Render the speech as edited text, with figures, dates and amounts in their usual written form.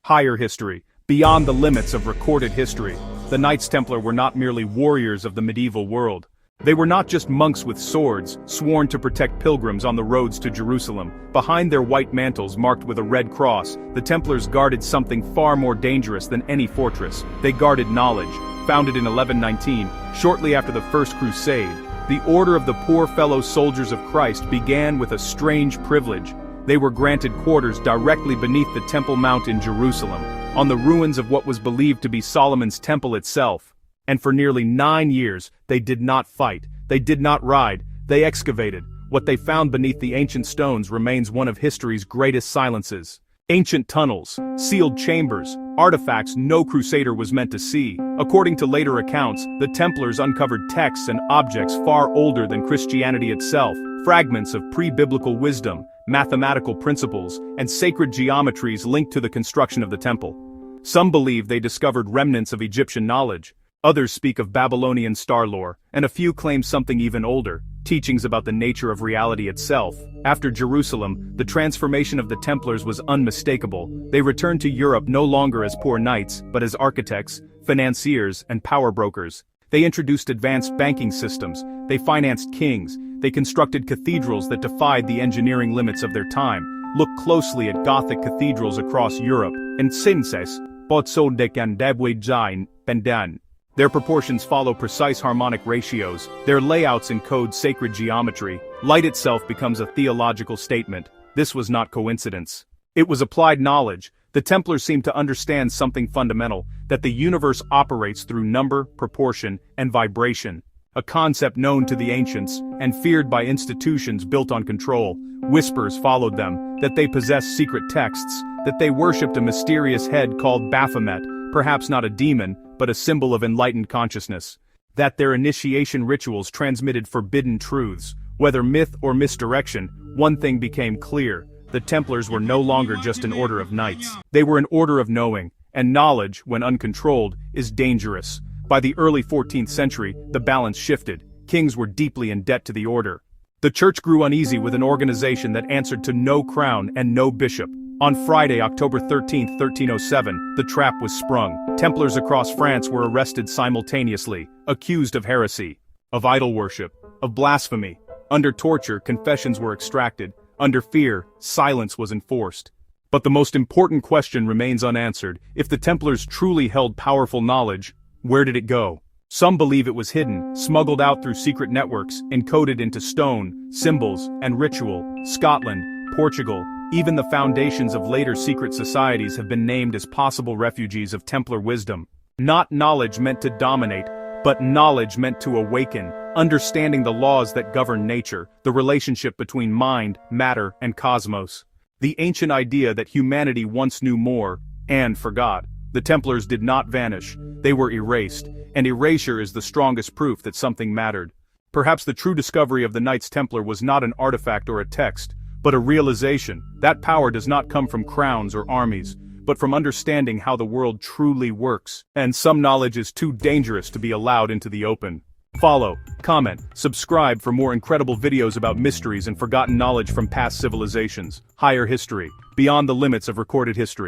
Higher history, beyond the limits of recorded history. The Knights Templar were not merely warriors of the medieval world. They were not just monks with swords, sworn to protect pilgrims on the roads to Jerusalem. Behind their white mantles marked with a red cross, the Templars guarded something far more dangerous than any fortress. They guarded knowledge. Founded in 1119, shortly after the First Crusade, the Order of the Poor Fellow Soldiers of Christ began with a strange privilege. They were granted quarters directly beneath the Temple Mount in Jerusalem, on the ruins of what was believed to be Solomon's temple itself. And for nearly 9 years, they did not fight, they did not ride, they excavated. What they found beneath the ancient stones remains one of history's greatest silences. Ancient tunnels, sealed chambers, artifacts no crusader was meant to see. According to later accounts, the Templars uncovered texts and objects far older than Christianity itself, fragments of pre-biblical wisdom, mathematical principles, and sacred geometries linked to the construction of the temple. Some believe they discovered remnants of Egyptian knowledge. Others speak of Babylonian star lore, and a few claim something even older, teachings about the nature of reality itself. After Jerusalem, the transformation of the Templars was unmistakable. They returned to Europe no longer as poor knights, but as architects, financiers, and power brokers. They introduced advanced banking systems, they financed kings, they constructed cathedrals that defied the engineering limits of their time. Look closely at Gothic cathedrals across Europe, and sinses, potsodekan debwejain, pendan. Their proportions follow precise harmonic ratios, their layouts encode sacred geometry. Light itself becomes a theological statement. This was not coincidence. It was applied knowledge. The Templars seemed to understand something fundamental, that the universe operates through number, proportion, and vibration. A concept known to the ancients, and feared by institutions built on control. Whispers followed them, that they possessed secret texts, that they worshipped a mysterious head called Baphomet, perhaps not a demon, but a symbol of enlightened consciousness. That their initiation rituals transmitted forbidden truths. Whether myth or misdirection, one thing became clear. The Templars were no longer just an order of knights. They were an order of knowing, and knowledge, when uncontrolled, is dangerous. By the early 14th century, the balance shifted. Kings were deeply in debt to the order. The church grew uneasy with an organization that answered to no crown and no bishop. On Friday, October 13, 1307, the trap was sprung. Templars across France were arrested simultaneously, accused of heresy, of idol worship, of blasphemy. Under torture, confessions were extracted. Under fear, silence was enforced. But the most important question remains unanswered. If the Templars truly held powerful knowledge, where did it go? Some believe it was hidden, smuggled out through secret networks, encoded into stone, symbols, and ritual. Scotland, Portugal, even the foundations of later secret societies have been named as possible refuges of Templar wisdom. Not knowledge meant to dominate, but knowledge meant to awaken, understanding the laws that govern nature, the relationship between mind, matter, and cosmos. The ancient idea that humanity once knew more, and forgot. The Templars did not vanish, they were erased, and erasure is the strongest proof that something mattered. Perhaps the true discovery of the Knights Templar was not an artifact or a text, but a realization. That power does not come from crowns or armies, but from understanding how the world truly works. And some knowledge is too dangerous to be allowed into the open. Follow, comment, subscribe for more incredible videos about mysteries and forgotten knowledge from past civilizations. Higher history, beyond the limits of recorded history.